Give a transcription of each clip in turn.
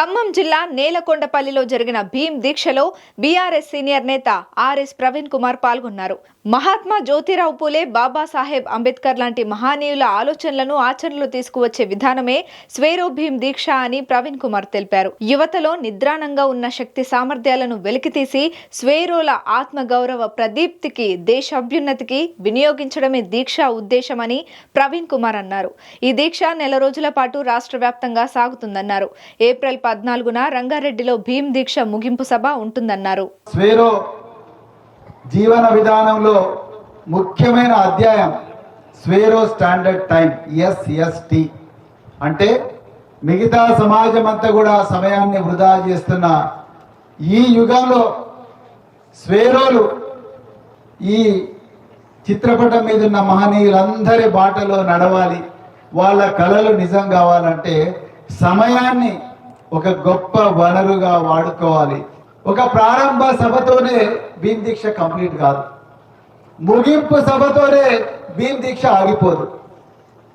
ఖమ్మం జిల్లా నేలకొండపల్లిలో జరిగిన భీమ్ దీక్షలో బీఆర్ఎస్ సీనియర్ నేత ఆర్ఎస్ ప్రవీణ్ కుమార్ పాల్గొన్నారు. మహాత్మా జ్యోతిరావు పూలే, బాబాసాహెబ్ అంబేద్కర్ లాంటి మహనీయుల ఆలోచనలను ఆచరణలో తీసుకువచ్చే విధానమే స్వేరో భీమ్ దీక్ష అని ప్రవీణ్ కుమార్ తెలిపారు. యువతలో నిద్రాణంగా ఉన్న శక్తి సామర్థ్యాలను వెలికితీసి స్వేరోల ఆత్మగౌరవ ప్రదీప్తికి, దేశాభ్యున్నతికి వినియోగించడమే దీక్ష ఉద్దేశమని ప్రవీణ్ కుమార్ అన్నారు. ఈ దీక్ష నెల రోజుల పాటు రాష్ట్ర వ్యాప్తంగా సాగుతుందన్నారు. ఏప్రిల్ 14న రంగారెడ్డిలో భీమ్ దీక్ష ముగింపు సభ ఉంటుందన్నారు. స్వేరో జీవన విధానంలో ముఖ్యమైన అధ్యాయం స్వేరో స్టాండర్డ్ టైం, SST. అంటే మిగతా సమాజం అంతా కూడా సమయాన్ని వృధా చేస్తున్న ఈ యుగంలో స్వేరోలు ఈ చిత్రపటం మీద ఉన్న మహనీయులందరి బాటలో నడవాలి, వాళ్ళ కళలు నిజం కావాలంటే సమయాన్ని ఒక గొప్ప వనరుగా వాడుకోవాలి. ఒక ప్రారంభ సభతోనే భీమ్ దీక్ష కంప్లీట్ కాదు, ముగింపు సభతోనే భీమ్ దీక్ష ఆగిపోదు.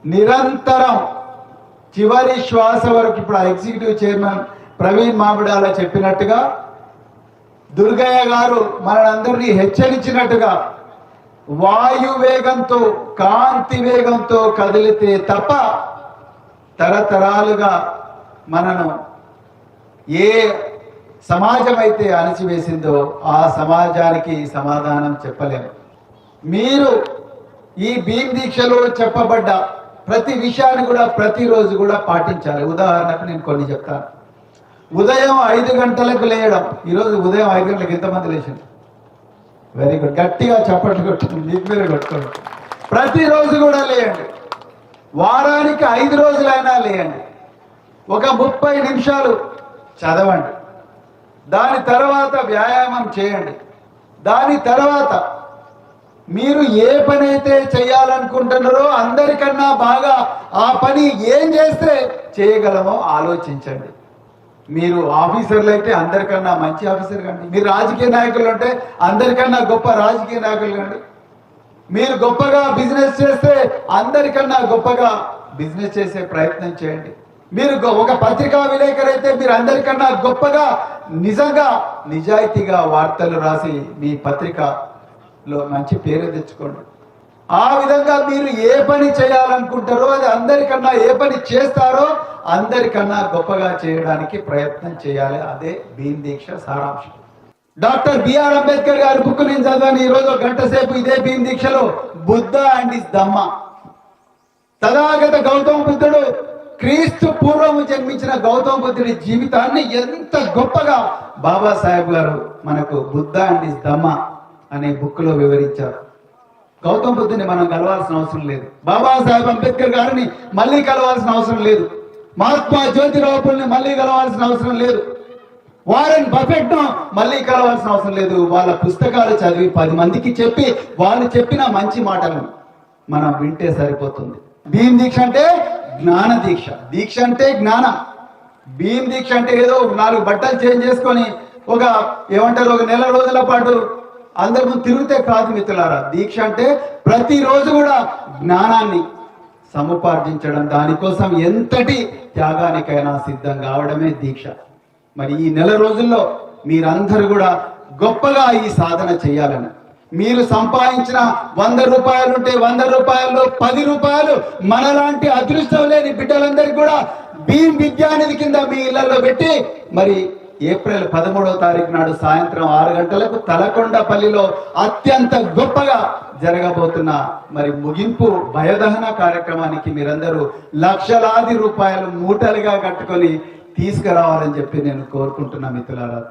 నిరంతరం చివరి శ్వాస వరకు. ఇప్పుడు ఎగ్జిక్యూటివ్ చైర్మన్ ప్రవీణ్ మామిడాల చెప్పినట్టుగా, దుర్గయ్య గారు మనందరినీ హెచ్చరించినట్టుగా, వాయు వేగంతో, కాంతి వేగంతో కదిలితే తప్ప తరతరాలుగా మనను ఏ సమాజం అయితే అణచివేసిందో ఆ సమాజానికి సమాధానం చెప్పలేము. మీరు ఈ భీమ్ దీక్షలో చెప్పబడ్డ ప్రతి విషయాన్ని కూడా ప్రతిరోజు కూడా పాటించాలి. ఉదాహరణకు నేను కొన్ని చెప్తాను. ఉదయం 5 గంటలకు లేయడం. ఈరోజు ఉదయం 5 గంటలకు ఎంతమంది లేచారు? Very good. గట్టిగా చప్పట్లు కొట్టుకోండి, మీకు మీరు కొట్టుకోండి. ప్రతిరోజు కూడా లేయండి. వారానికి 5 రోజులైనా లేయండి. ఒక 30 నిమిషాలు చదవండి. దాని తర్వాత వ్యాయామం చేయండి. దాని తర్వాత మీరు ఏ పని అయితే చేయాలనుకుంటున్నారో అందరికన్నా బాగా ఆ పని ఏం చేస్తే చేయగలమో ఆలోచించండి. మీరు ఆఫీసర్లు అయితే అందరికన్నా మంచి ఆఫీసర్ కండి. మీరు రాజకీయ నాయకులు అంటే అందరికన్నా గొప్ప రాజకీయ నాయకులు కండి. మీరు గొప్పగా బిజినెస్ చేస్తే అందరికన్నా గొప్పగా బిజినెస్ చేసే ప్రయత్నం చేయండి. మీరు ఒక పత్రికా విలేకరు అయితే మీరు అందరికన్నా గొప్పగా నిజంగా నిజాయితీగా వార్తలు రాసి మీ పత్రికలో మంచి పేరు తెచ్చుకోండి. ఆ విధంగా మీరు ఏ పని చేయాలనుకుంటారో అది అందరికన్నా, ఏ పని చేస్తారో అందరికన్నా గొప్పగా చేయడానికి ప్రయత్నం చేయాలి. అదే భీమ్ దీక్ష సారాంశం. డాక్టర్ బిఆర్ అంబేద్కర్ గారి బుక్ నేను చదివాను ఈరోజు 1 గంట సేపు. ఇదే భీమ్ దీక్షలో బుద్ధ అండ్ హిస్ ధమ్మ. తథాగత గౌతమ బుద్ధుడు, క్రీస్తు పూర్వము జన్మించిన గౌతమ బుద్ధుడి జీవితాన్ని ఎంత గొప్పగా బాబాసాహెబ్ గారు మనకు బుద్ధ అండ్ హిస్ ధమ్మ అనే బుక్ లో వివరించారు. గౌతమ బుద్ధుని మనం కలవాల్సిన అవసరం లేదు. బాబాసాహెబ్ అంబేద్కర్ గారిని మళ్ళీ కలవాల్సిన అవసరం లేదు. మహాత్మా జ్యోతిరావు పూలేని మళ్ళీ కలవాల్సిన అవసరం లేదు. వారెన్ బఫెట్ మళ్ళీ కలవాల్సిన అవసరం లేదు. వాళ్ళ పుస్తకాలు చదివి 10 మందికి చెప్పి వాళ్ళు చెప్పిన మంచి మాటలను మనం వింటే సరిపోతుంది. భీమ్ దీక్ష అంటే జ్ఞాన దీక్ష. దీక్ష అంటే జ్ఞానం. భీమ్ దీక్ష అంటే ఏదో 4 బట్టలు చేంజ్ చేసుకొని ఒక నెల రోజుల పాటు అందరి ముందు తిరిగితే కాదు మిత్రులారా. దీక్ష అంటే ప్రతిరోజు కూడా జ్ఞానాన్ని సముపార్జించడం, దానికోసం ఎంతటి త్యాగానికైనా సిద్ధం కావడమే దీక్ష. మరి ఈ నెల రోజుల్లో మీరందరూ కూడా గొప్పగా ఈ సాధన చేయాలని, మీరు సంపాదించిన 100 రూపాయలుంటే 100 రూపాయల్లో 10 రూపాయలు మనలాంటి అదృష్టం లేని బిడ్డలందరికీ కూడా భీమ్ విద్యానిధి కింద మీ ఇళ్లలో పెట్టి, మరి ఏప్రిల్ 13వ తారీఖు నాడు సాయంత్రం 6 గంటలకు తలకొండపల్లిలో అత్యంత గొప్పగా జరగబోతున్న మరి ముగింపు భయదహన కార్యక్రమానికి మీరందరూ లక్షలాది రూపాయలు మూటలుగా కట్టుకొని తీసుకురావాలని చెప్పి నేను కోరుకుంటున్నా మిత్రులారా.